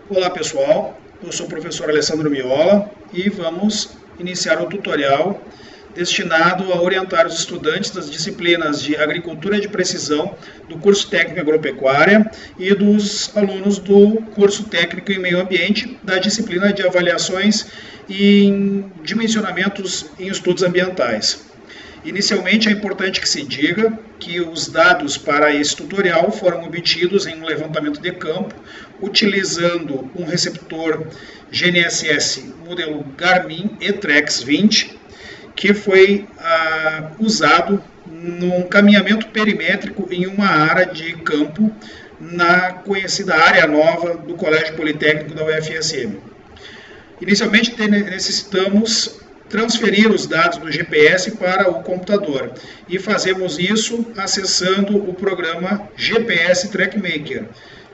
Olá pessoal, eu sou o professor Alessandro Miola e vamos iniciar o tutorial destinado a orientar os estudantes das disciplinas de Agricultura de Precisão do curso Técnico em Agropecuária e dos alunos do curso Técnico em Meio Ambiente da disciplina de Avaliações e Dimensionamentos em Estudos Ambientais. Inicialmente, é importante que se diga que os dados para esse tutorial foram obtidos em um levantamento de campo, utilizando um receptor GNSS modelo Garmin eTrex 20, que foi usado num caminhamento perimétrico em uma área de campo na conhecida área nova do Colégio Politécnico da UFSM. Inicialmente, necessitamos transferir os dados do GPS para o computador e fazemos isso acessando o programa GPS TrackMaker.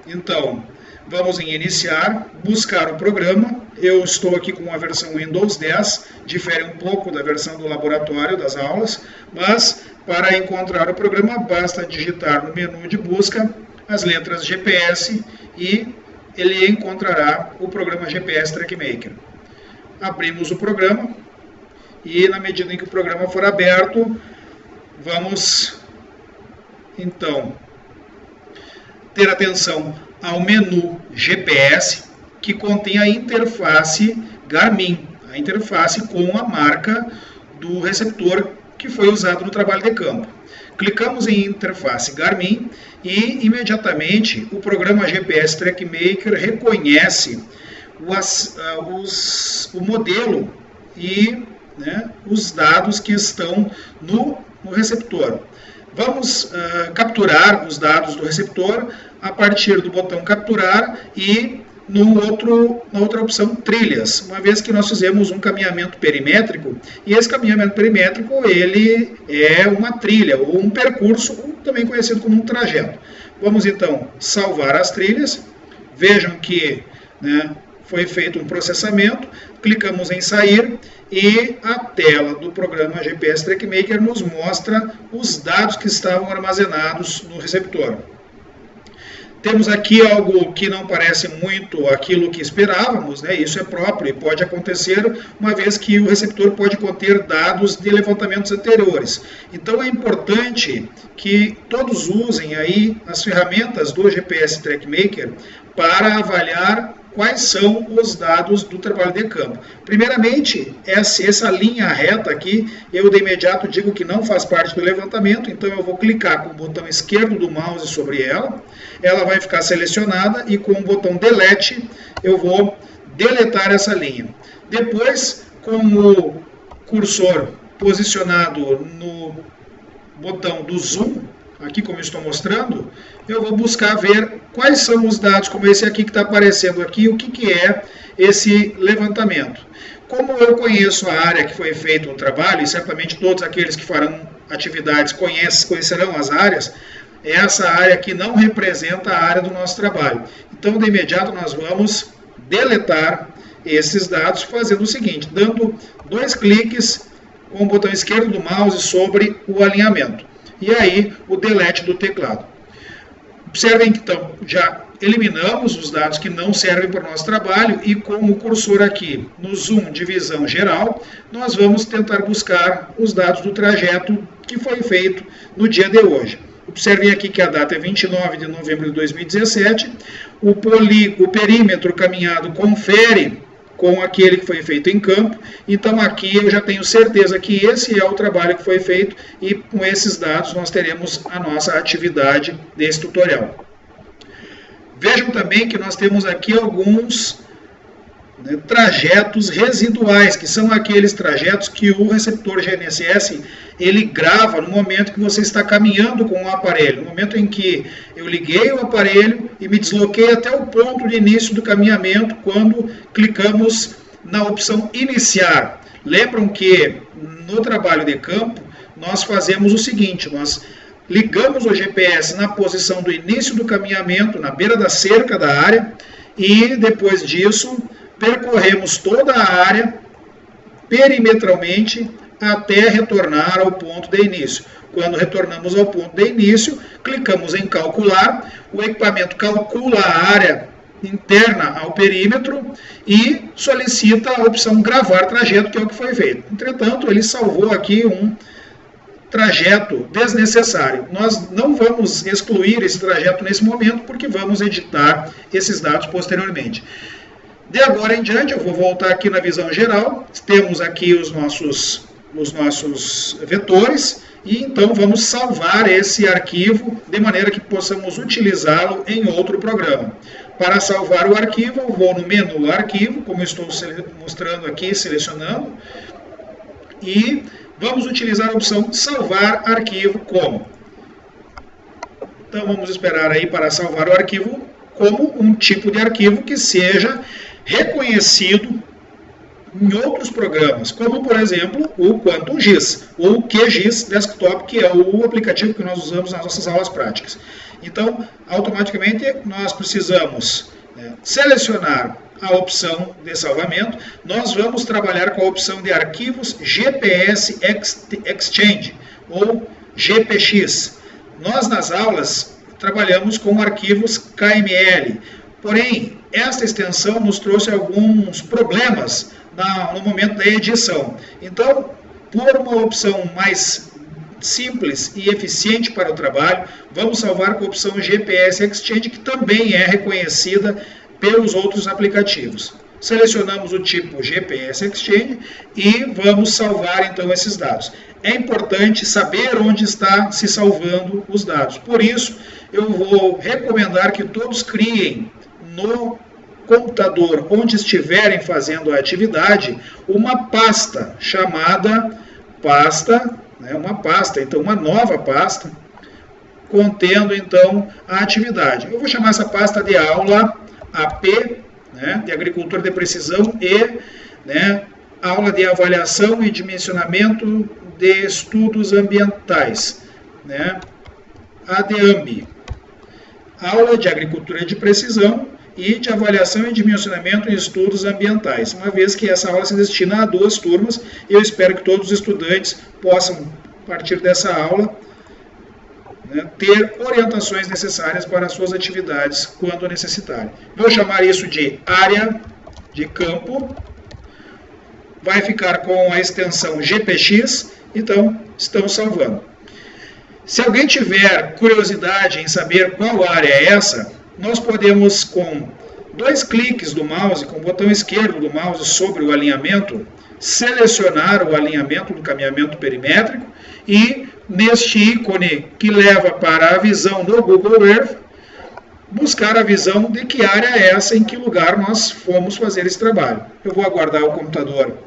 Então, vamos em iniciar, buscar o programa. Eu estou aqui com a versão Windows 10, difere um pouco da versão do laboratório das aulas, mas para encontrar o programa basta digitar no menu de busca as letras GPS e ele encontrará o programa GPS TrackMaker. Abrimos o programa. E na medida em que o programa for aberto, vamos então ter atenção ao menu GPS, que contém a interface Garmin, a interface com a marca do receptor que foi usado no trabalho de campo. Clicamos em interface Garmin e imediatamente o programa GPS TrackMaker reconhece o modelo e os dados que estão no receptor. Vamos capturar os dados do receptor a partir do botão capturar e na outra opção trilhas, uma vez que nós fizemos um caminhamento perimétrico, e esse caminhamento perimétrico ele é uma trilha ou um percurso, também conhecido como um trajeto. Vamos então salvar as trilhas. Vejam que foi feito um processamento, clicamos em sair e a tela do programa GPS TrackMaker nos mostra os dados que estavam armazenados no receptor. Temos aqui algo que não parece muito aquilo que esperávamos, Isso é próprio e pode acontecer uma vez que o receptor pode conter dados de levantamentos anteriores. Então é importante que todos usem aí as ferramentas do GPS TrackMaker para avaliar quais são os dados do trabalho de campo. Primeiramente, essa linha reta aqui, eu de imediato digo que não faz parte do levantamento, então eu vou clicar com o botão esquerdo do mouse sobre ela, ela vai ficar selecionada e com o botão Delete eu vou deletar essa linha. Depois, com o cursor posicionado no botão do Zoom, aqui como eu estou mostrando, eu vou buscar ver quais são os dados, como esse aqui que está aparecendo aqui, o que é esse levantamento. Como eu conheço a área que foi feito o trabalho, e certamente todos aqueles que farão atividades conhecerão as áreas, essa área aqui não representa a área do nosso trabalho. Então, de imediato, nós vamos deletar esses dados fazendo o seguinte, dando 2 cliques com o botão esquerdo do mouse sobre o alinhamento. E aí, o delete do teclado. Observem que então, já eliminamos os dados que não servem para o nosso trabalho e com o cursor aqui no zoom de visão geral, nós vamos tentar buscar os dados do trajeto que foi feito no dia de hoje. Observem aqui que a data é 29 de novembro de 2017, o perímetro caminhado confere com aquele que foi feito em campo, então aqui eu já tenho certeza que esse é o trabalho que foi feito e com esses dados nós teremos a nossa atividade desse tutorial. Vejam também que nós temos aqui alguns trajetos residuais, que são aqueles trajetos que o receptor GNSS ele grava no momento que você está caminhando com o aparelho, no momento em que eu liguei o aparelho e me desloquei até o ponto de início do caminhamento, quando clicamos na opção iniciar. Lembram que no trabalho de campo nós fazemos o seguinte, nós ligamos o GPS na posição do início do caminhamento, na beira da cerca da área, e depois disso percorremos toda a área perimetralmente até retornar ao ponto de início. Quando retornamos ao ponto de início, clicamos em calcular, o equipamento calcula a área interna ao perímetro e solicita a opção gravar trajeto, que é o que foi feito. Entretanto, ele salvou aqui um trajeto desnecessário. Nós não vamos excluir esse trajeto nesse momento, porque vamos editar esses dados posteriormente. De agora em diante, eu vou voltar aqui na visão geral. Temos aqui os nossos vetores, e então vamos salvar esse arquivo de maneira que possamos utilizá-lo em outro programa. Para salvar o arquivo, eu vou no menu Arquivo, como eu estou mostrando aqui, selecionando, e vamos utilizar a opção Salvar Arquivo Como. Então vamos esperar aí para salvar o arquivo como um tipo de arquivo que seja reconhecido em outros programas, como por exemplo o QuantumGIS ou QGIS Desktop, que é o aplicativo que nós usamos nas nossas aulas práticas. Então, automaticamente nós precisamos selecionar a opção de salvamento. Nós vamos trabalhar com a opção de arquivos GPS Exchange ou GPX. Nós nas aulas trabalhamos com arquivos KML, porém esta extensão nos trouxe alguns problemas no momento da edição. Então, por uma opção mais simples e eficiente para o trabalho, vamos salvar com a opção GPS Exchange, que também é reconhecida pelos outros aplicativos. Selecionamos o tipo GPS Exchange e vamos salvar então esses dados. É importante saber onde está se salvando os dados. Por isso, eu vou recomendar que todos criem no computador onde estiverem fazendo a atividade uma pasta chamada uma nova pasta contendo então a atividade. Eu vou chamar essa pasta de aula AP, de agricultura de precisão e aula de avaliação e dimensionamento de estudos ambientais, ADAMB, aula de agricultura de precisão e de avaliação e dimensionamento em estudos ambientais, uma vez que essa aula se destina a 2 turmas, e eu espero que todos os estudantes possam, a partir dessa aula, ter orientações necessárias para as suas atividades quando necessitarem. Vou chamar isso de área de campo, vai ficar com a extensão GPX, então estamos salvando. Se alguém tiver curiosidade em saber qual área é essa, nós podemos, com 2 cliques do mouse, com o botão esquerdo do mouse sobre o alinhamento, selecionar o alinhamento do caminhamento perimétrico e, neste ícone que leva para a visão do Google Earth, buscar a visão de que área é essa, em que lugar nós fomos fazer esse trabalho. Eu vou aguardar o computador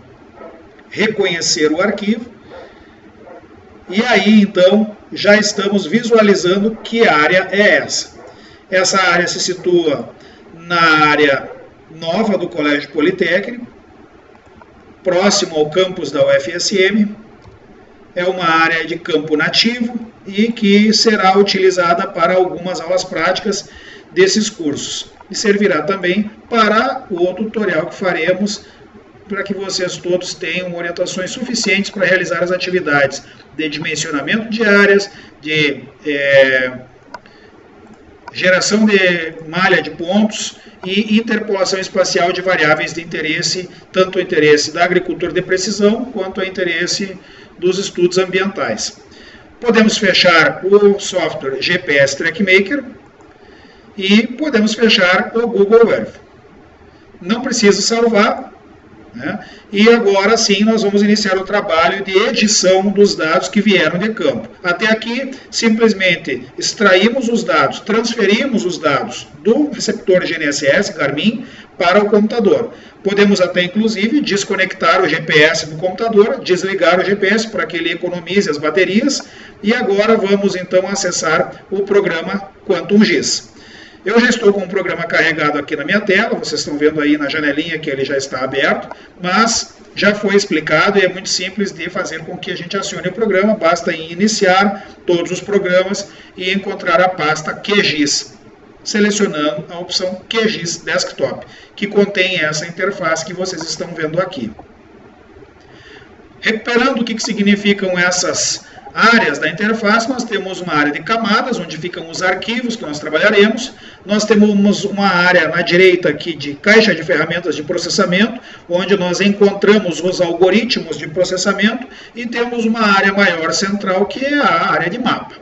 reconhecer o arquivo, e aí então já estamos visualizando que área é essa. Essa área se situa na área nova do Colégio Politécnico, próximo ao campus da UFSM. É uma área de campo nativo e que será utilizada para algumas aulas práticas desses cursos. E servirá também para o tutorial que faremos, para que vocês todos tenham orientações suficientes para realizar as atividades de dimensionamento de áreas, de geração de malha de pontos e interpolação espacial de variáveis de interesse, tanto o interesse da agricultura de precisão quanto o interesse dos estudos ambientais. Podemos fechar o software GPS TrackMaker e podemos fechar o Google Earth. Não precisa salvar, e agora sim nós vamos iniciar o trabalho de edição dos dados que vieram de campo. Até aqui, simplesmente extraímos os dados, transferimos os dados do receptor GNSS, Garmin, para o computador. Podemos até, inclusive, desconectar o GPS do computador, desligar o GPS para que ele economize as baterias, e agora vamos então acessar o programa QuantumGIS. Eu já estou com o programa carregado aqui na minha tela, vocês estão vendo aí na janelinha que ele já está aberto, mas já foi explicado e é muito simples de fazer com que a gente acione o programa, basta iniciar todos os programas e encontrar a pasta QGIS, selecionando a opção QGIS Desktop, que contém essa interface que vocês estão vendo aqui. Recuperando o que significam essas Áreas da interface, nós temos uma área de camadas, onde ficam os arquivos que nós trabalharemos. Nós temos uma área na direita aqui de caixa de ferramentas de processamento, onde nós encontramos os algoritmos de processamento, e temos uma área maior central, que é a área de mapa.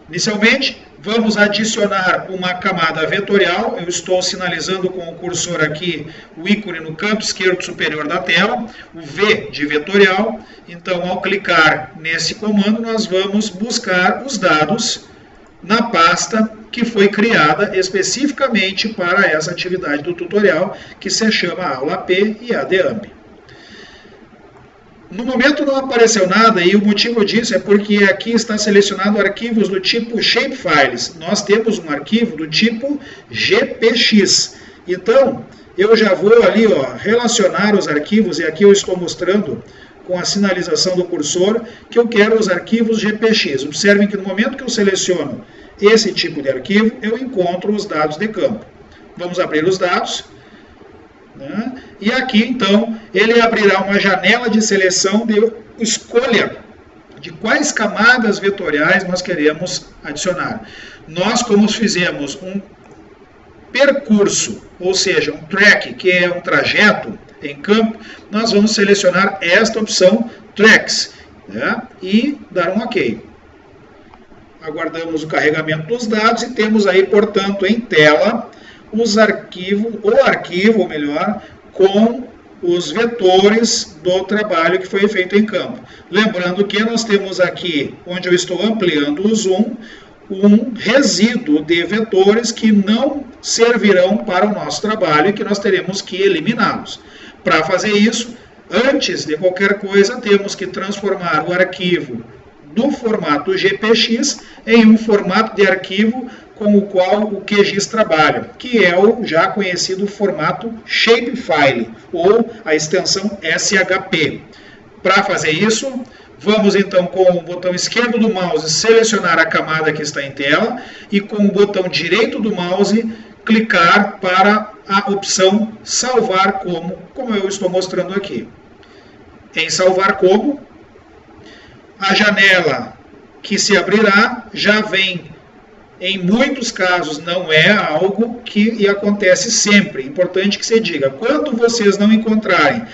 Inicialmente, vamos adicionar uma camada vetorial. Eu estou sinalizando com o cursor aqui o ícone no canto esquerdo superior da tela, o V de vetorial. Então, ao clicar nesse comando, nós vamos buscar os dados na pasta que foi criada especificamente para essa atividade do tutorial, que se chama aula P e ADAMP. No momento não apareceu nada, e o motivo disso é porque aqui está selecionado arquivos do tipo shapefiles. Nós temos um arquivo do tipo GPX. Então, eu já vou ali relacionar os arquivos, e aqui eu estou mostrando com a sinalização do cursor que eu quero os arquivos GPX. Observem que no momento que eu seleciono esse tipo de arquivo, eu encontro os dados de campo. Vamos abrir os dados. E aqui, então, ele abrirá uma janela de seleção de escolha de quais camadas vetoriais nós queremos adicionar. Nós, como fizemos um percurso, ou seja, um track, que é um trajeto em campo, nós vamos selecionar esta opção Tracks, e dar um OK. Aguardamos o carregamento dos dados e temos aí, portanto, em tela o arquivo, com os vetores do trabalho que foi feito em campo. Lembrando que nós temos aqui, onde eu estou ampliando o zoom, um resíduo de vetores que não servirão para o nosso trabalho e que nós teremos que eliminá-los. Para fazer isso, antes de qualquer coisa, temos que transformar o arquivo do formato GPX em um formato de arquivo com o qual o QGIS trabalha, que é o já conhecido formato Shapefile, ou a extensão SHP. Para fazer isso, vamos então com o botão esquerdo do mouse selecionar a camada que está em tela, e com o botão direito do mouse clicar para a opção Salvar como eu estou mostrando aqui. Em Salvar como, a janela que se abrirá já vem. Em muitos casos não é algo que acontece sempre. Importante que se diga, quando vocês não encontrarem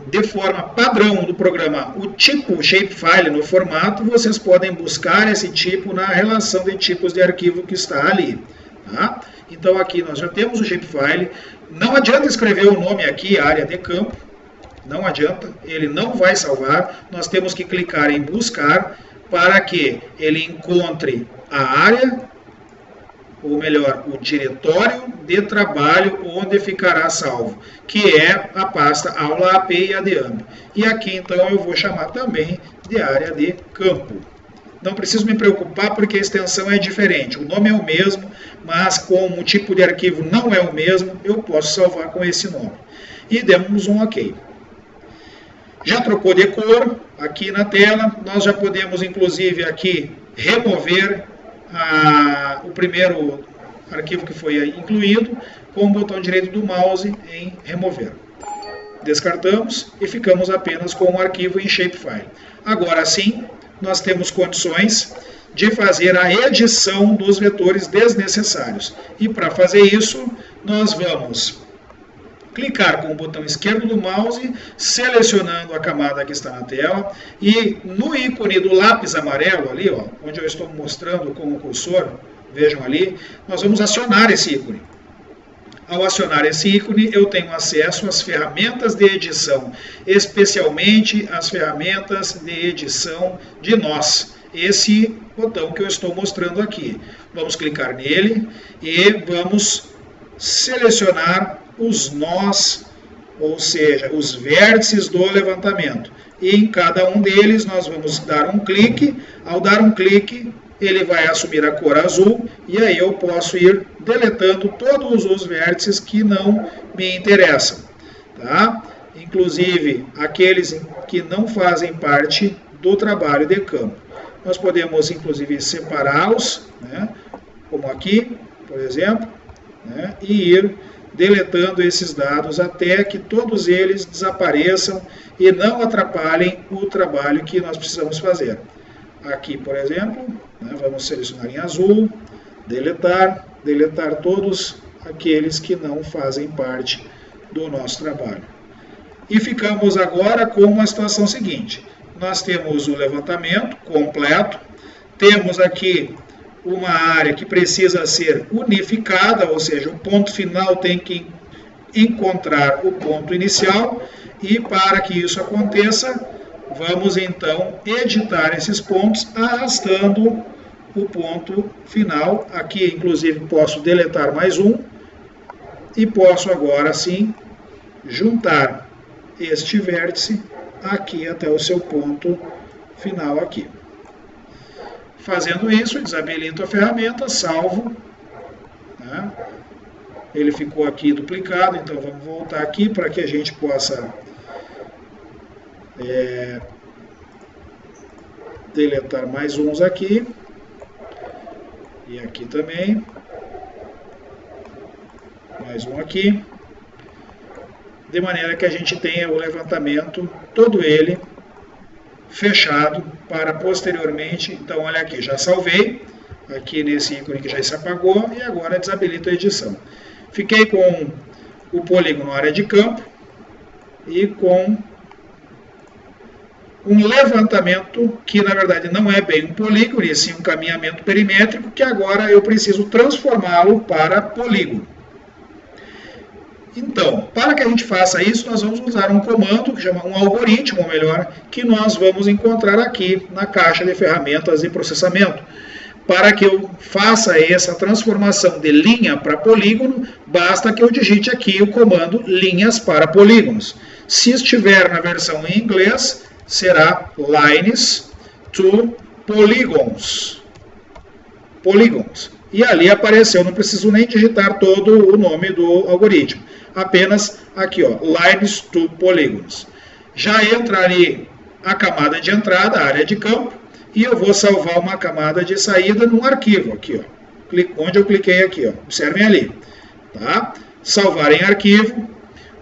de forma padrão do programa o tipo Shapefile no formato, vocês podem buscar esse tipo na relação de tipos de arquivo que está ali. Tá? Então aqui nós já temos o Shapefile. Não adianta escrever o nome aqui, área de campo. Não adianta, ele não vai salvar. Nós temos que clicar em buscar para que ele encontre a área, ou melhor, o diretório de trabalho onde ficará salvo, que é a pasta aula AP e ADAMP. E aqui então eu vou chamar também de área de campo. Não preciso me preocupar porque a extensão é diferente. O nome é o mesmo, mas como o tipo de arquivo não é o mesmo, eu posso salvar com esse nome. E demos um OK. Já trocou de cor aqui na tela, nós já podemos inclusive aqui remover o primeiro arquivo que foi incluído com o botão direito do mouse em remover. Descartamos e ficamos apenas com o arquivo em Shapefile. Agora sim, nós temos condições de fazer a edição dos vetores desnecessários. E para fazer isso, nós vamos clicar com o botão esquerdo do mouse, selecionando a camada que está na tela, e no ícone do lápis amarelo ali, onde eu estou mostrando com o cursor, vejam ali, nós vamos acionar esse ícone. Ao acionar esse ícone, eu tenho acesso às ferramentas de edição, especialmente as ferramentas de edição de nós. Esse botão que eu estou mostrando aqui. Vamos clicar nele e vamos selecionar os nós, ou seja, os vértices do levantamento. E em cada um deles nós vamos dar um clique. Ao dar um clique, ele vai assumir a cor azul, e aí eu posso ir deletando todos os vértices que não me interessam. Tá? Inclusive aqueles que não fazem parte do trabalho de campo. Nós podemos inclusive separá-los, como aqui, por exemplo, e ir deletando esses dados até que todos eles desapareçam e não atrapalhem o trabalho que nós precisamos fazer. Aqui, por exemplo, né, vamos selecionar em azul, deletar todos aqueles que não fazem parte do nosso trabalho. E ficamos agora com uma situação seguinte. Nós temos o levantamento completo, temos aqui uma área que precisa ser unificada, ou seja, o ponto final tem que encontrar o ponto inicial, e para que isso aconteça, vamos então editar esses pontos arrastando o ponto final. Aqui, inclusive, posso deletar mais um e posso agora sim juntar este vértice aqui até o seu ponto final aqui. Fazendo isso, desabilito a ferramenta, salvo, né? Ele ficou aqui duplicado, então vamos voltar aqui para que a gente possa deletar mais uns aqui, e aqui também, mais um aqui, de maneira que a gente tenha o levantamento, todo ele fechado, para posteriormente, então olha aqui, já salvei, aqui nesse ícone que já se apagou, e agora desabilito a edição. Fiquei com o polígono área de campo, e com um levantamento, que na verdade não é bem um polígono, e sim um caminhamento perimétrico, que agora eu preciso transformá-lo para polígono. Então, para que a gente faça isso, nós vamos usar um comando, que chama um algoritmo, ou melhor, que nós vamos encontrar aqui na caixa de ferramentas de processamento. Para que eu faça essa transformação de linha para polígono, basta que eu digite aqui o comando linhas para polígonos. Se estiver na versão em inglês, será lines to polygons. Polygons. E ali apareceu, não preciso nem digitar todo o nome do algoritmo. Apenas aqui, ó, lines to polygons. Já entra ali a camada de entrada, a área de campo, e eu vou salvar uma camada de saída num arquivo, aqui, ó, onde eu cliquei aqui, ó, observem ali, tá? Salvar em arquivo.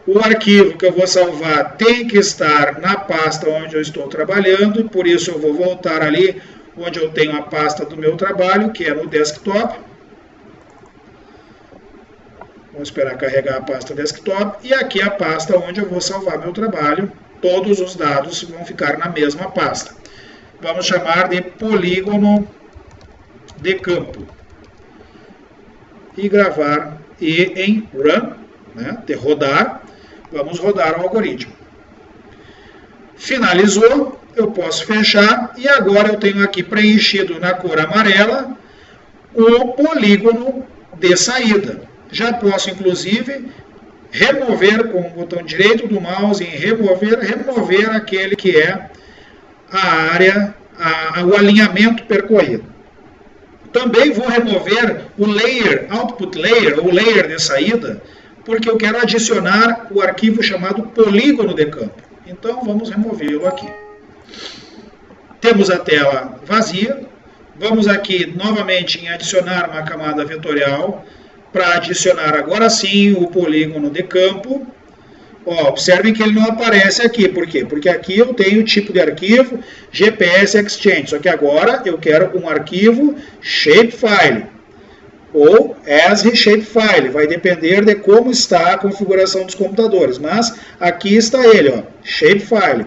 O arquivo que eu vou salvar tem que estar na pasta onde eu estou trabalhando, e por isso eu vou voltar ali onde eu tenho a pasta do meu trabalho, que é no desktop. Vamos esperar carregar a pasta desktop, e aqui a pasta onde eu vou salvar meu trabalho. Todos os dados vão ficar na mesma pasta. Vamos chamar de polígono de campo. E gravar e em run, né, de rodar, vamos rodar o algoritmo. Finalizou, eu posso fechar, e agora eu tenho aqui preenchido na cor amarela o polígono de saída. Já posso, inclusive, remover com o botão direito do mouse em remover aquele que é a área, o alinhamento percorrido. Também vou remover o layer, output layer, ou layer de saída, porque eu quero adicionar o arquivo chamado polígono de campo. Então, vamos removê-lo aqui. Temos a tela vazia. Vamos aqui, novamente, em adicionar uma camada vetorial, para adicionar agora sim o polígono de campo. Ó, observem que ele não aparece aqui. Por quê? Porque aqui eu tenho o tipo de arquivo GPS Exchange. Só que agora eu quero um arquivo shapefile ou as shapefile. Vai depender de como está a configuração dos computadores. Mas aqui está ele, ó, shapefile.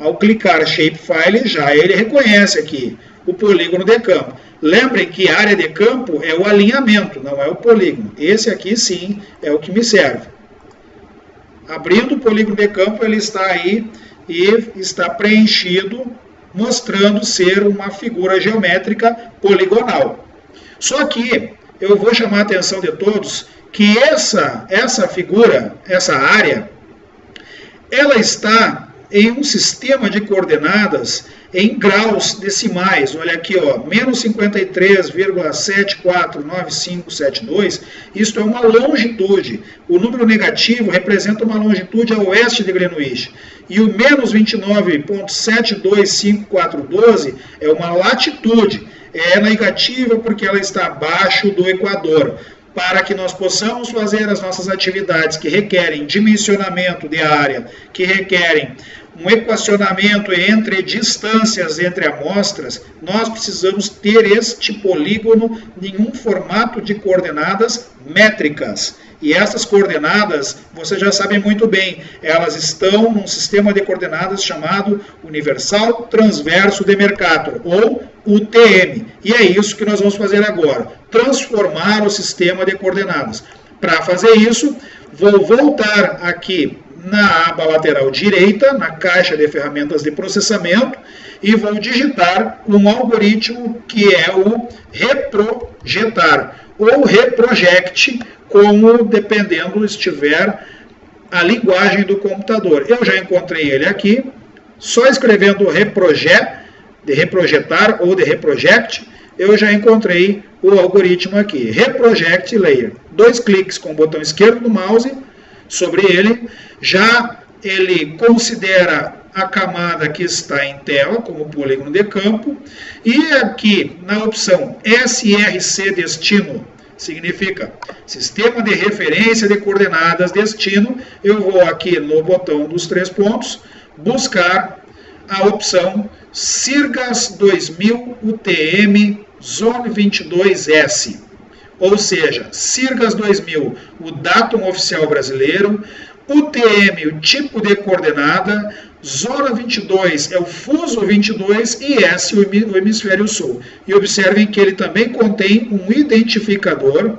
Ao clicar shapefile, já ele reconhece aqui o polígono de campo. Lembrem que a área de campo é o alinhamento, não é o polígono. Esse aqui sim é o que me serve. Abrindo o polígono de campo, ele está aí e está preenchido, mostrando ser uma figura geométrica poligonal. Só que eu vou chamar a atenção de todos que essa figura, essa área, ela está em um sistema de coordenadas em graus decimais. Olha aqui, ó, menos 53,749572. Isto é uma longitude. O número negativo representa uma longitude a oeste de Greenwich. E o menos 29,725412 é uma latitude. É negativa porque ela está abaixo do Equador. para que nós possamos fazer as nossas atividades que requerem dimensionamento de área, que requerem um equacionamento entre distâncias entre amostras, nós precisamos ter este polígono em um formato de coordenadas métricas. E essas coordenadas, vocês já sabem muito bem, elas estão num sistema de coordenadas chamado Universal Transverso de Mercator, ou UTM. E é isso que nós vamos fazer agora, transformar o sistema de coordenadas. Para fazer isso, vou voltar aqui na aba lateral direita, na caixa de ferramentas de processamento, e vou digitar um algoritmo que é o reprojetar, ou reproject, como dependendo estiver a linguagem do computador. Eu já encontrei ele aqui, só escrevendo de reprojetar ou de reproject, eu já encontrei o algoritmo aqui, reproject layer. 2 cliques com o botão esquerdo do mouse sobre ele, já ele considera a camada que está em tela como polígono de campo, e aqui na opção SRC destino, significa Sistema de Referência de Coordenadas Destino, eu vou aqui no botão dos 3 pontos, buscar a opção Sirgas 2000 UTM Zone 22S, ou seja, Sirgas 2000, o datum oficial brasileiro, UTM, o tipo de coordenada, Zona 22 é o fuso 22 e S, o hemisfério sul. E observem que ele também contém um identificador,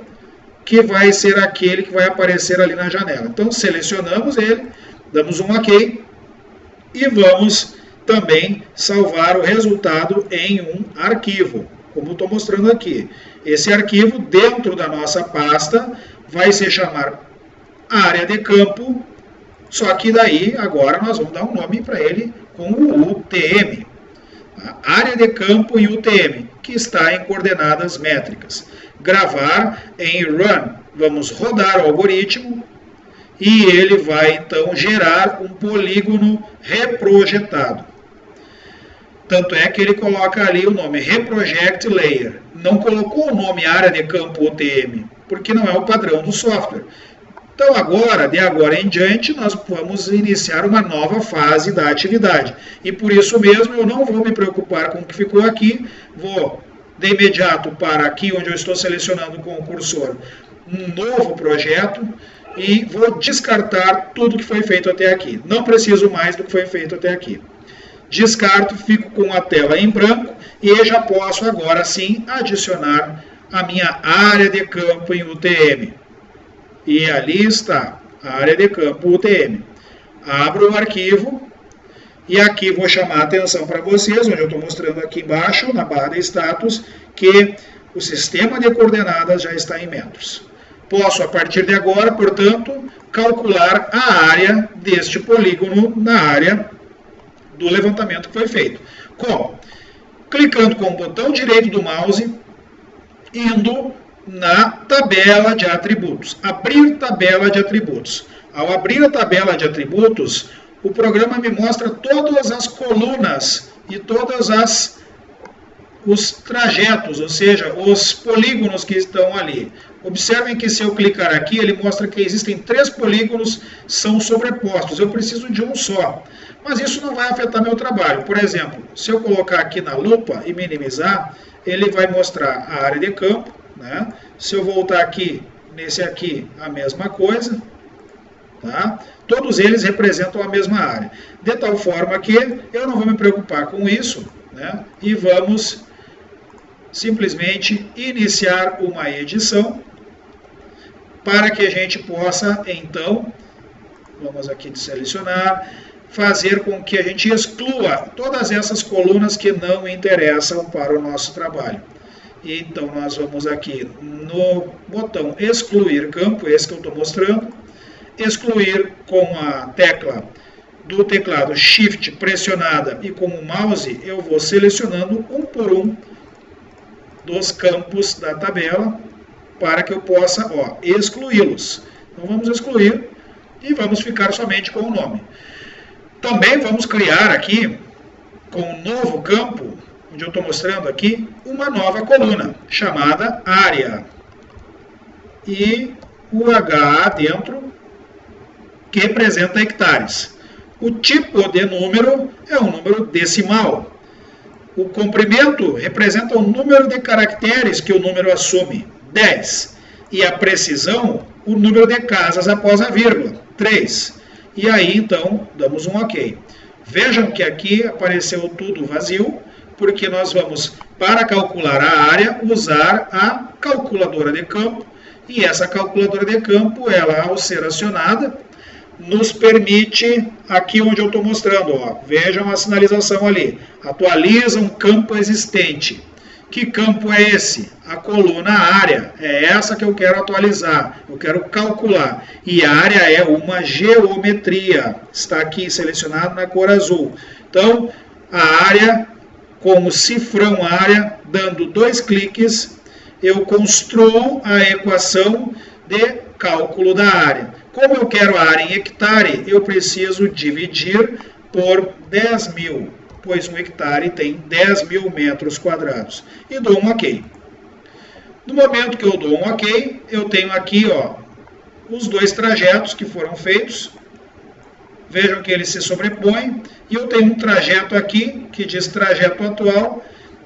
que vai ser aquele que vai aparecer ali na janela. Então, selecionamos ele, damos um OK e vamos também salvar o resultado em um arquivo, como estou mostrando aqui. Esse arquivo, dentro da nossa pasta, vai se chamar área de campo, só que daí agora nós vamos dar um nome para ele com o UTM. A área de campo em UTM, que está em coordenadas métricas. Gravar em Run. Vamos rodar o algoritmo e ele vai então gerar um polígono reprojetado. Tanto é que ele coloca ali o nome Reproject Layer. Não colocou o nome área de campo UTM, porque não é o padrão do software. Então agora, de agora em diante, nós vamos iniciar uma nova fase da atividade. E por isso mesmo eu não vou me preocupar com o que ficou aqui, vou de imediato para aqui onde eu estou selecionando com o cursor um novo projeto e vou descartar tudo que foi feito até aqui. Não preciso mais do que foi feito até aqui. Descarto, fico com a tela em branco e já posso agora sim adicionar a minha área de campo em UTM. E ali está a área de campo UTM. Abro o arquivo e aqui vou chamar a atenção para vocês, onde eu estou mostrando aqui embaixo, na barra de status, que o sistema de coordenadas já está em metros. Posso, a partir de agora, portanto, calcular a área deste polígono na área do levantamento que foi feito. Como? Clicando com o botão direito do mouse, indo na tabela de atributos. Abrir tabela de atributos. Ao abrir a tabela de atributos, o programa me mostra todas as colunas e todas os trajetos, ou seja, os polígonos que estão ali. Observem que se eu clicar aqui, ele mostra que existem 3 polígonos, são sobrepostos. Eu preciso de um só. Mas isso não vai afetar meu trabalho. Por exemplo, se eu colocar aqui na lupa e minimizar, ele vai mostrar a área de campo, né? Se eu voltar aqui, nesse aqui, a mesma coisa. Tá? Todos eles representam a mesma área. De tal forma que eu não vou me preocupar com isso, né? E vamos simplesmente iniciar uma edição para que a gente possa, então, vamos aqui selecionar, fazer com que a gente exclua todas essas colunas que não interessam para o nosso trabalho. Então, nós vamos aqui no botão excluir campo, esse que eu estou mostrando, excluir com a tecla do teclado Shift pressionada e com o mouse, eu vou selecionando um por um dos campos da tabela para que eu possa excluí-los. Então, vamos excluir e vamos ficar somente com o nome. Também vamos criar aqui, com um novo campo, onde eu estou mostrando aqui, uma nova coluna, chamada área. e o HA dentro, que representa hectares. O tipo de número é um número decimal. O comprimento representa o número de caracteres que o número assume, 10. E a precisão, o número de casas após a vírgula, 3. E aí, então, damos um OK. Vejam que aqui apareceu tudo vazio, porque nós vamos, para calcular a área, usar a calculadora de campo. E essa calculadora de campo, ela, ao ser acionada, nos permite, aqui onde eu estou mostrando, ó, vejam a sinalização ali, atualiza um campo existente. Que campo é esse? A coluna área, é essa que eu quero atualizar, eu quero calcular. E a área é uma geometria, está aqui selecionado na cor azul. Então, a área, com o cifrão área, dando 2 cliques, eu construo a equação de cálculo da área. Como eu quero a área em hectare, eu preciso dividir por 10.000, pois um hectare tem 10.000 metros quadrados. E dou um OK. No momento que eu dou um OK, eu tenho aqui, ó, os 2 trajetos que foram feitos. Vejam que eles se sobrepõem. E eu tenho um trajeto aqui, que diz trajeto atual,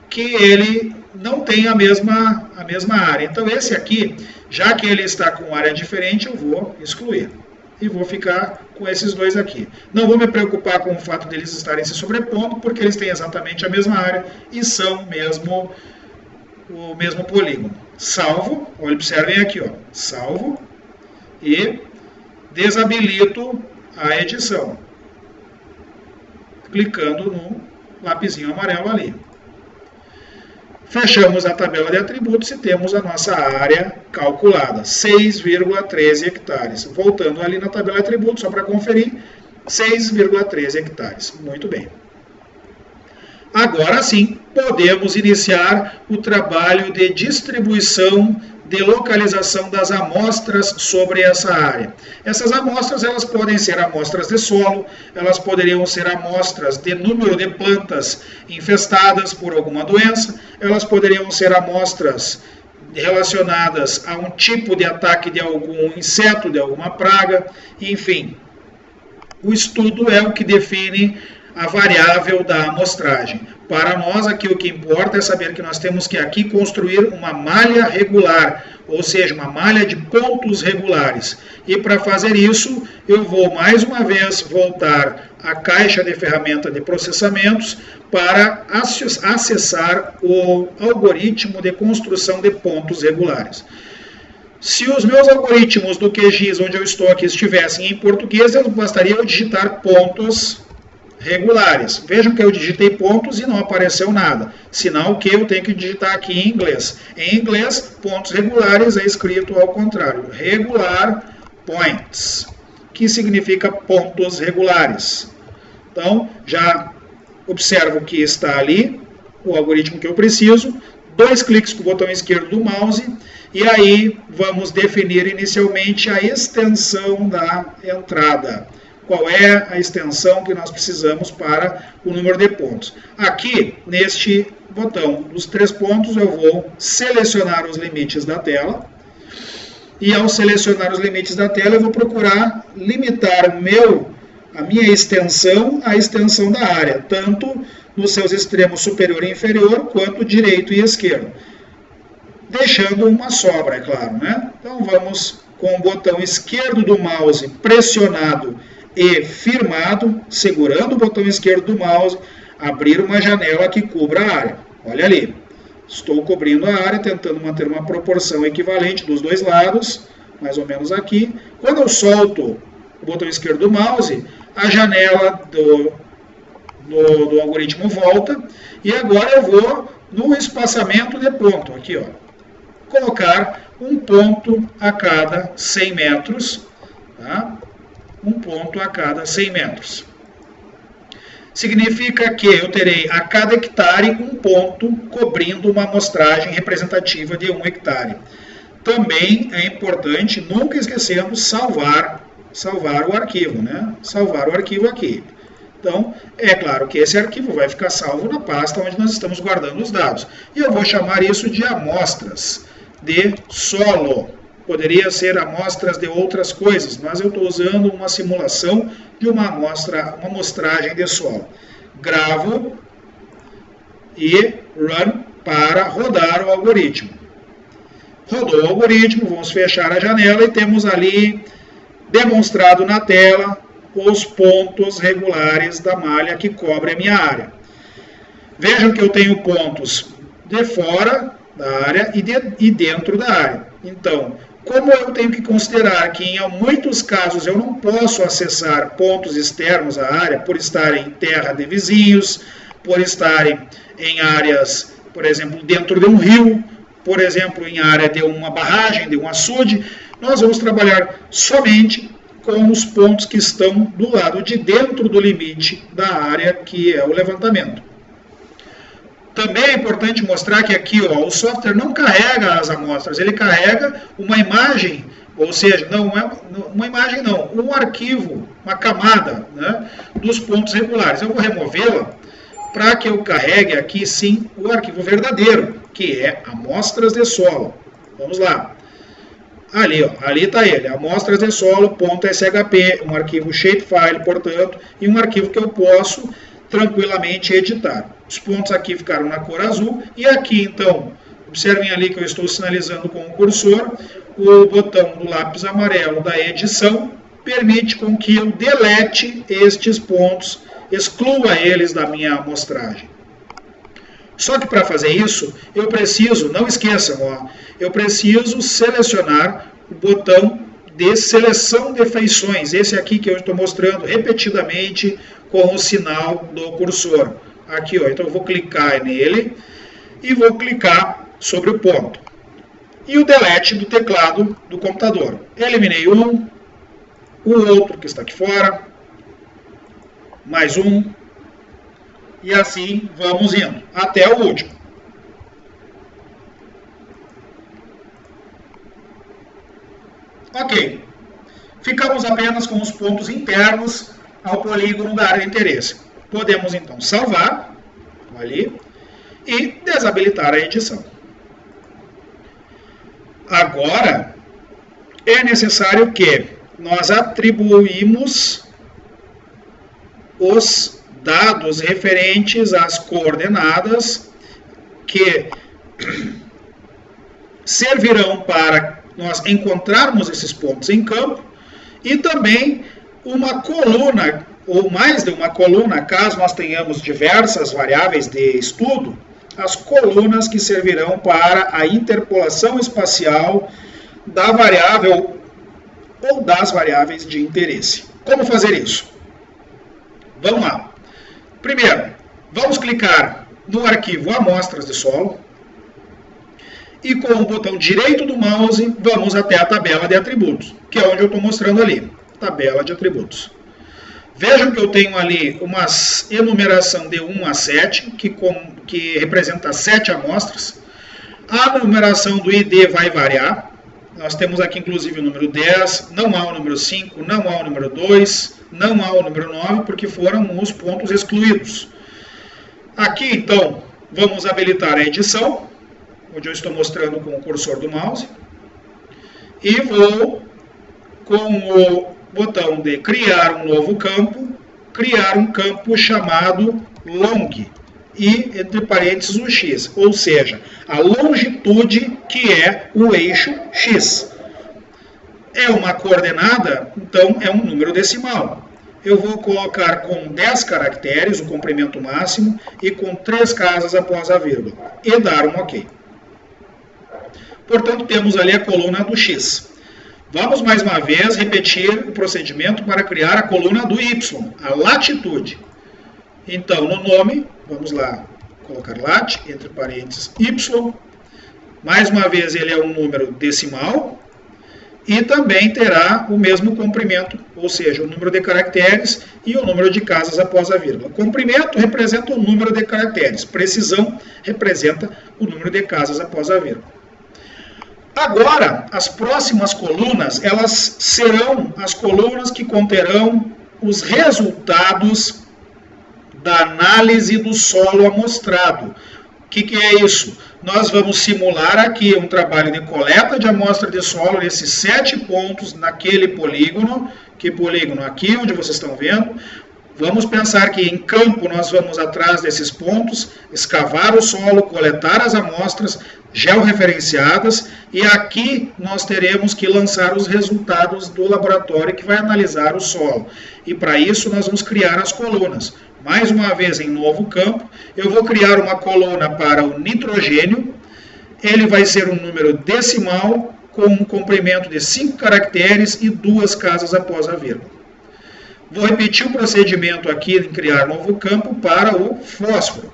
que ele não tem a mesma área. Então esse aqui, já que ele está com área diferente, eu vou excluir. E vou ficar com esses 2 aqui. Não vou me preocupar com o fato deles estarem se sobrepondo, porque eles têm exatamente a mesma área e são o mesmo polígono. Salvo, observem aqui, ó, salvo e desabilito a edição. Clicando no lapisinho amarelo ali. Fechamos a tabela de atributos e temos a nossa área calculada, 6,13 hectares. Voltando ali na tabela de atributos, só para conferir, 6,13 hectares. Muito bem. Agora sim, podemos iniciar o trabalho de distribuição, de localização das amostras sobre essa área. Essas amostras, elas podem ser amostras de solo, elas poderiam ser amostras de número de plantas infestadas por alguma doença, elas poderiam ser amostras relacionadas a um tipo de ataque de algum inseto, de alguma praga, enfim. O estudo é o que define a variável da amostragem. Para nós, aqui o que importa é saber que nós temos que aqui construir uma malha regular, ou seja, uma malha de pontos regulares. E para fazer isso, eu vou mais uma vez voltar à caixa de ferramenta de processamentos para acessar o algoritmo de construção de pontos regulares. Se os meus algoritmos do QGIS, onde eu estou aqui, estivessem em português, eu bastaria eu digitar pontos regulares. Vejam que eu digitei pontos e não apareceu nada. Sinal que eu tenho que digitar aqui em inglês. Em inglês, pontos regulares é escrito ao contrário. Regular points, que significa pontos regulares. Então, já observo que está ali o algoritmo que eu preciso. 2 cliques com o botão esquerdo do mouse. E aí, vamos definir inicialmente a extensão da entrada. Qual é a extensão que nós precisamos para o número de pontos. Aqui, neste botão dos 3 pontos, eu vou selecionar os limites da tela. E ao selecionar os limites da tela, eu vou procurar limitar a minha extensão à extensão da área, tanto nos seus extremos superior e inferior, quanto direito e esquerdo. Deixando uma sobra, é claro, né? Então, vamos com o botão esquerdo do mouse pressionado e firmado, segurando o botão esquerdo do mouse, abrir uma janela que cubra a área. Olha ali, estou cobrindo a área, tentando manter uma proporção equivalente dos 2 lados, mais ou menos aqui. Quando eu solto o botão esquerdo do mouse, a janela do algoritmo volta, e agora eu vou no espaçamento de ponto, aqui, ó, colocar um ponto a cada 100 metros, tá? Um ponto a cada 100 metros. Significa que eu terei a cada hectare um ponto cobrindo uma amostragem representativa de 1 hectare. Também é importante, nunca esquecemos, salvar o arquivo, né? Salvar o arquivo aqui. Então, é claro que esse arquivo vai ficar salvo na pasta onde nós estamos guardando os dados. E eu vou chamar isso de amostras de solo, poderia ser amostras de outras coisas, mas eu estou usando uma simulação de uma amostragem de solo. Gravo e run para rodar o algoritmo. Rodou o algoritmo, vamos fechar a janela e temos ali demonstrado na tela os pontos regulares da malha que cobre a minha área. Vejam que eu tenho pontos de fora da área e dentro da área. Então, como eu tenho que considerar que em muitos casos eu não posso acessar pontos externos à área por estarem em terra de vizinhos, por estarem em áreas, por exemplo, dentro de um rio, por exemplo, em área de uma barragem, de um açude, nós vamos trabalhar somente com os pontos que estão do lado de dentro do limite da área, que é o levantamento. Também é importante mostrar que aqui o software não carrega as amostras, ele carrega uma imagem, ou seja, um arquivo, uma camada, né, dos pontos regulares. Eu vou removê-la para que eu carregue aqui sim o arquivo verdadeiro, que é amostras de solo. Vamos lá. Ali está ele, amostras de solo.shp, um arquivo shapefile, portanto, e um arquivo que eu posso tranquilamente editar. Os pontos aqui ficaram na cor azul, e aqui então, observem ali que eu estou sinalizando com o cursor, o botão do lápis amarelo da edição permite com que eu delete estes pontos, exclua eles da minha amostragem. Só que para fazer isso, eu preciso, não esqueçam, eu preciso selecionar o botão de seleção de feições, esse aqui que eu estou mostrando repetidamente com o sinal do cursor. Aqui, então eu vou clicar nele e vou clicar sobre o ponto. E o delete do teclado do computador. Eliminei um, o outro que está aqui fora, mais um, e assim vamos indo, até o último. Ok. Ficamos apenas com os pontos internos ao polígono da área de interesse. Podemos então salvar ali e desabilitar a edição. Agora é necessário que nós atribuímos os dados referentes às coordenadas que servirão para nós encontrarmos esses pontos em campo e também uma coluna ou mais de uma coluna, caso nós tenhamos diversas variáveis de estudo, as colunas que servirão para a interpolação espacial da variável ou das variáveis de interesse. Como fazer isso? Vamos lá. Primeiro, vamos clicar no arquivo Amostras de Solo e com o botão direito do mouse vamos até a tabela de atributos, que é onde eu estou mostrando ali, tabela de atributos. Vejam que eu tenho ali uma enumeração de 1 a 7, que representa 7 amostras. A numeração do ID vai variar. Nós temos aqui inclusive o número 10, não há o número 5, não há o número 2, não há o número 9, porque foram os pontos excluídos. Aqui então, vamos habilitar a edição, onde eu estou mostrando com o cursor do mouse. E vou com o botão de criar um novo campo, criar um campo chamado long e entre parênteses o x, ou seja, a longitude que é o eixo x. É uma coordenada, então é um número decimal. Eu vou colocar com 10 caracteres o comprimento máximo e com 3 casas após a vírgula e dar um OK. Portanto, temos ali a coluna do x. Vamos mais uma vez repetir o procedimento para criar a coluna do y, a latitude. Então, no nome, vamos lá, colocar lat, entre parênteses, y. Mais uma vez, ele é um número decimal e também terá o mesmo comprimento, ou seja, o número de caracteres e o número de casas após a vírgula. Comprimento representa o número de caracteres, precisão representa o número de casas após a vírgula. Agora, as próximas colunas, elas serão as colunas que conterão os resultados da análise do solo amostrado. que é isso? Nós vamos simular aqui um trabalho de coleta de amostra de solo nesses 7 pontos naquele polígono. Que polígono? Aqui onde vocês estão vendo. Vamos pensar que em campo nós vamos atrás desses pontos, escavar o solo, coletar as amostras georreferenciadas e aqui nós teremos que lançar os resultados do laboratório que vai analisar o solo. E para isso nós vamos criar as colunas. Mais uma vez em novo campo, eu vou criar uma coluna para o nitrogênio. Ele vai ser um número decimal com um comprimento de 5 caracteres e 2 casas após a vírgula. Vou repetir o procedimento aqui em criar novo campo para o fósforo.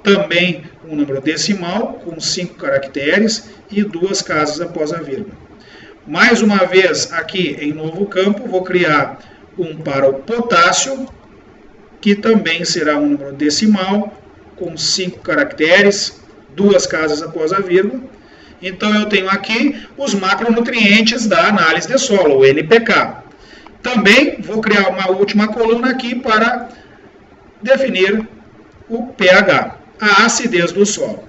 Também um número decimal com 5 caracteres e 2 casas após a vírgula. Mais uma vez aqui em novo campo vou criar um para o potássio, que também será um número decimal com 5 caracteres, 2 casas após a vírgula. Então eu tenho aqui os macronutrientes da análise de solo, o NPK. Também vou criar uma última coluna aqui para definir o pH, a acidez do solo.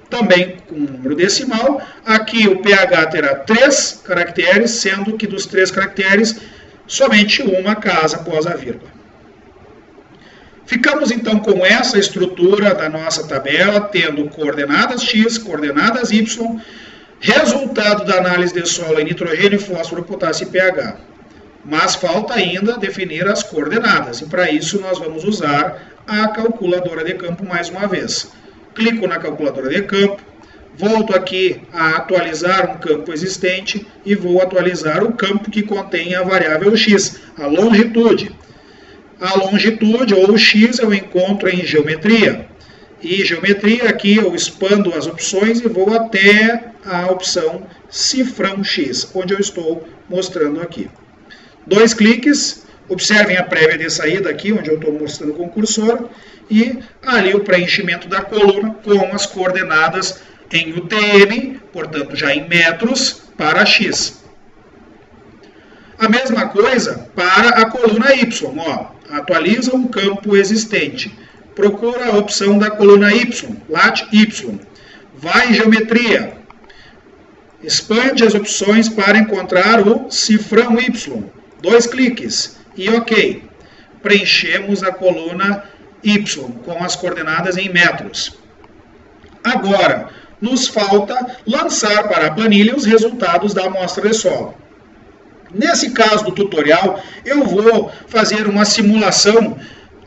Também com um número decimal, aqui o pH terá 3 caracteres, sendo que dos 3 caracteres, somente uma casa após a vírgula. Ficamos então com essa estrutura da nossa tabela, tendo coordenadas x, coordenadas y, resultado da análise de solo em nitrogênio, fósforo, potássio e pH. Mas falta ainda definir as coordenadas, e para isso nós vamos usar a calculadora de campo mais uma vez. Clico na calculadora de campo, volto aqui a atualizar um campo existente e vou atualizar o campo que contém a variável x, a longitude. A longitude ou o x eu encontro em geometria. E geometria aqui eu expando as opções e vou até a opção cifrão x, onde eu estou mostrando aqui. 2 cliques, observem a prévia de saída aqui, onde eu estou mostrando com o cursor, e ali o preenchimento da coluna com as coordenadas em UTM, portanto já em metros, para x. A mesma coisa para a coluna y, ó, atualiza um campo existente, procura a opção da coluna y, lat y, vai em geometria, expande as opções para encontrar o cifrão y, 2 cliques e ok. Preenchemos a coluna y com as coordenadas em metros. Agora, nos falta lançar para a planilha os resultados da amostra de solo. Nesse caso do tutorial, eu vou fazer uma simulação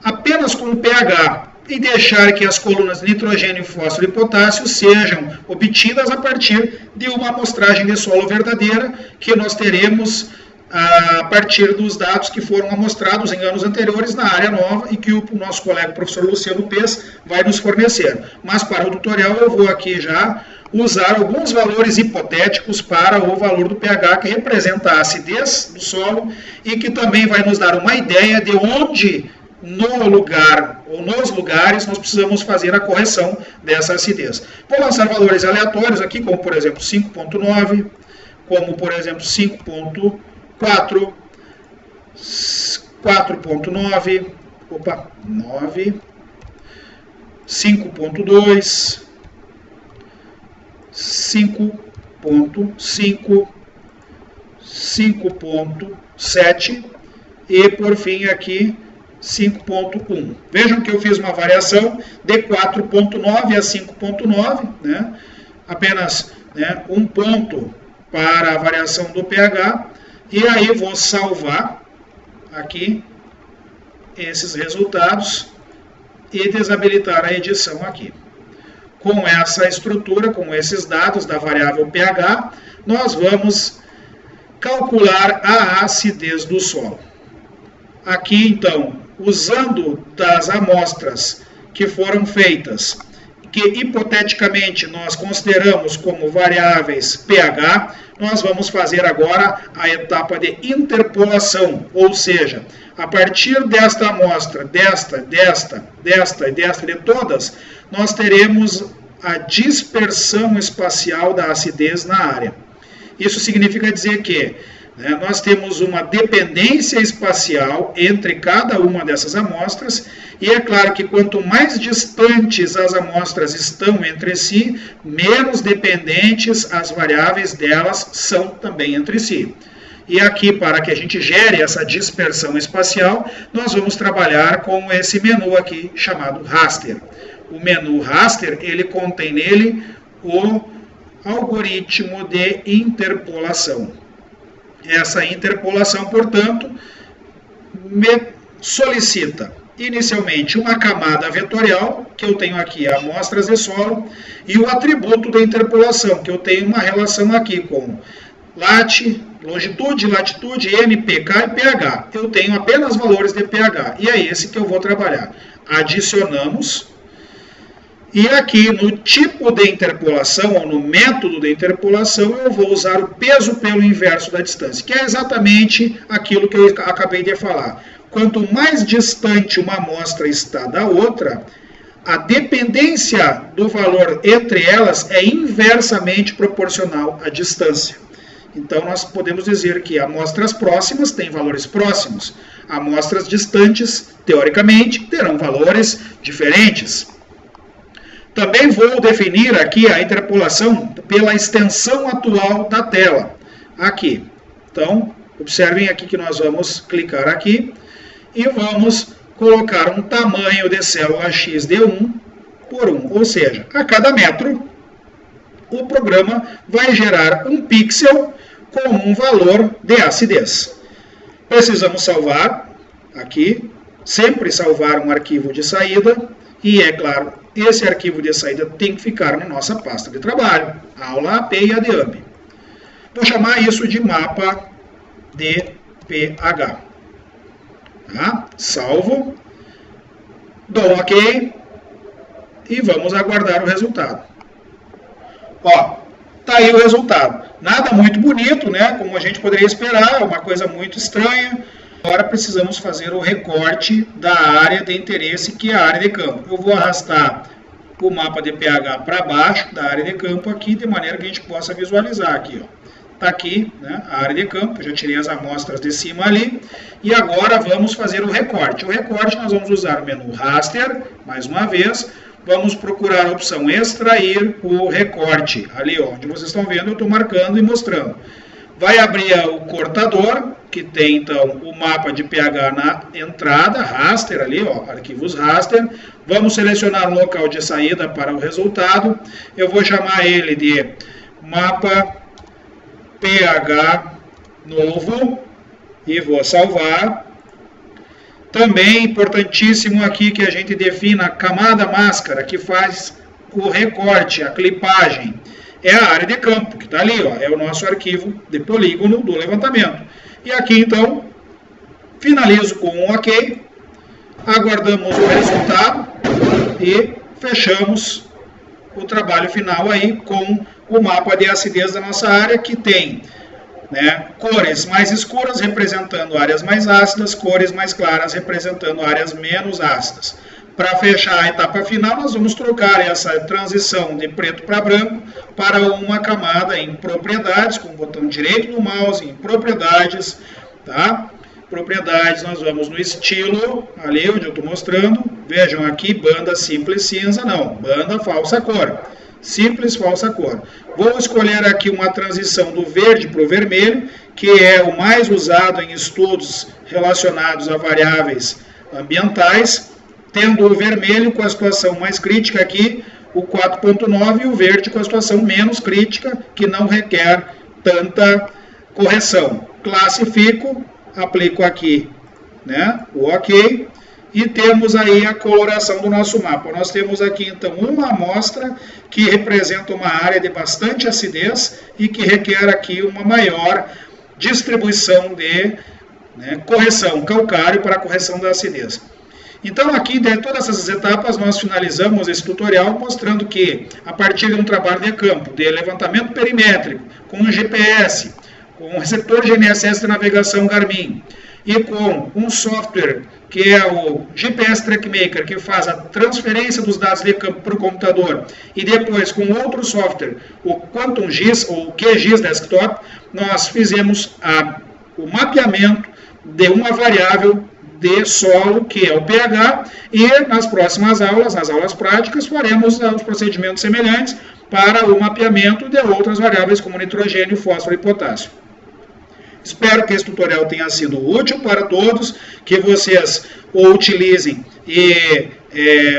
apenas com o pH e deixar que as colunas nitrogênio, fósforo e potássio sejam obtidas a partir de uma amostragem de solo verdadeira que nós teremos a partir dos dados que foram amostrados em anos anteriores na área nova e que o nosso colega professor Luciano Pes vai nos fornecer. Mas para o tutorial eu vou aqui já usar alguns valores hipotéticos para o valor do pH que representa a acidez do solo e que também vai nos dar uma ideia de onde no lugar ou nos lugares nós precisamos fazer a correção dessa acidez. Vou lançar valores aleatórios aqui, como por exemplo 5.9, como por exemplo 5.4, 4.9, 9, 5.2, 5.5, 5.7 e por fim aqui 5.1. Vejam que eu fiz uma variação de 4.9 a 5.9, né? Apenas um ponto para a variação do pH. E aí vou salvar aqui esses resultados e desabilitar a edição aqui. Com essa estrutura, com esses dados da variável pH, nós vamos calcular a acidez do solo. Aqui, então, usando das amostras que foram feitas, que hipoteticamente nós consideramos como variáveis pH, nós vamos fazer agora a etapa de interpolação, ou seja, a partir desta amostra, desta e de todas, nós teremos a dispersão espacial da acidez na área. Isso significa dizer que Nós temos uma dependência espacial entre cada uma dessas amostras, e é claro que quanto mais distantes as amostras estão entre si, menos dependentes as variáveis delas são também entre si. E aqui, para que a gente gere essa dispersão espacial, nós vamos trabalhar com esse menu aqui chamado raster. O menu raster, ele contém nele o algoritmo de interpolação. Essa interpolação, portanto, me solicita inicialmente uma camada vetorial, que eu tenho aqui amostras de solo, e o atributo da interpolação, que eu tenho uma relação aqui com longitude, latitude, n, pk e pH. Eu tenho apenas valores de pH, e é esse que eu vou trabalhar. Adicionamos. E aqui no tipo de interpolação, ou no método de interpolação, eu vou usar o peso pelo inverso da distância, que é exatamente aquilo que eu acabei de falar. Quanto mais distante uma amostra está da outra, a dependência do valor entre elas é inversamente proporcional à distância. Então, nós podemos dizer que amostras próximas têm valores próximos. Amostras distantes, teoricamente, terão valores diferentes. Também vou definir aqui a interpolação pela extensão atual da tela. Aqui. Então, observem aqui que nós vamos clicar aqui e vamos colocar um tamanho de célula x de 1 por 1. Ou seja, a cada metro, o programa vai gerar um pixel com um valor de acidez. Precisamos salvar aqui, sempre salvar um arquivo de saída. E, é claro, esse arquivo de saída tem que ficar na nossa pasta de trabalho, aula AP e ADAMP. Vou chamar isso de mapa de pH. Tá? Salvo, dou OK e vamos aguardar o resultado. Ó, tá aí o resultado. Nada muito bonito, né? Como a gente poderia esperar, uma coisa muito estranha. Agora precisamos fazer o recorte da área de interesse, que é a área de campo. Eu vou arrastar o mapa de pH para baixo da área de campo aqui, de maneira que a gente possa visualizar aqui. Está aqui, né, a área de campo, já tirei as amostras de cima ali. E agora vamos fazer o recorte. O recorte nós vamos usar o menu raster, mais uma vez. Vamos procurar a opção extrair o recorte. Ali, ó, onde vocês estão vendo, eu estou marcando e mostrando. Vai abrir o cortador, que tem então o mapa de pH na entrada, raster ali, ó, arquivos raster. Vamos selecionar o local de saída para o resultado. Eu vou chamar ele de mapa pH novo e vou salvar. Também importantíssimo aqui que a gente defina a camada máscara, que faz o recorte, a clipagem. É a área de campo, que está ali, ó, é o nosso arquivo de polígono do levantamento. E aqui, então, finalizo com um OK, aguardamos o resultado e fechamos o trabalho final aí com o mapa de acidez da nossa área, que tem, né, cores mais escuras representando áreas mais ácidas, cores mais claras representando áreas menos ácidas. Para fechar a etapa final, nós vamos trocar essa transição de preto para branco para uma camada em propriedades, com o botão direito do mouse, em propriedades, tá? Propriedades, nós vamos no estilo, ali onde eu estou mostrando. Vejam aqui, banda simples cinza, não, banda falsa cor. Simples falsa cor. Vou escolher aqui uma transição do verde para o vermelho, que é o mais usado em estudos relacionados a variáveis ambientais, tendo o vermelho com a situação mais crítica aqui, o 4.9, e o verde com a situação menos crítica, que não requer tanta correção. Classifico, aplico aqui, né, o OK, e temos aí a coloração do nosso mapa. Nós temos aqui, então, uma amostra que representa uma área de bastante acidez e que requer aqui uma maior distribuição de, né, correção, calcário para a correção da acidez. Então, aqui, de todas essas etapas, nós finalizamos esse tutorial mostrando que, a partir de um trabalho de campo, de levantamento perimétrico, com um GPS, com um receptor GNSS de navegação Garmin, e com um software que é o GPS TrackMaker, que faz a transferência dos dados de campo para o computador, e depois com outro software, o QuantumGIS, ou QGIS Desktop, nós fizemos o mapeamento de uma variável de solo, que é o pH, e nas próximas aulas, nas aulas práticas, faremos os procedimentos semelhantes para o mapeamento de outras variáveis como nitrogênio, fósforo e potássio. Espero que esse tutorial tenha sido útil para todos, que vocês o utilizem e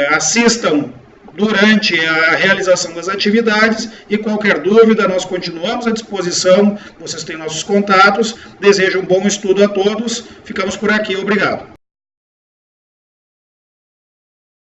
assistam durante a realização das atividades, e qualquer dúvida nós continuamos à disposição, vocês têm nossos contatos. Desejo um bom estudo a todos, ficamos por aqui, obrigado.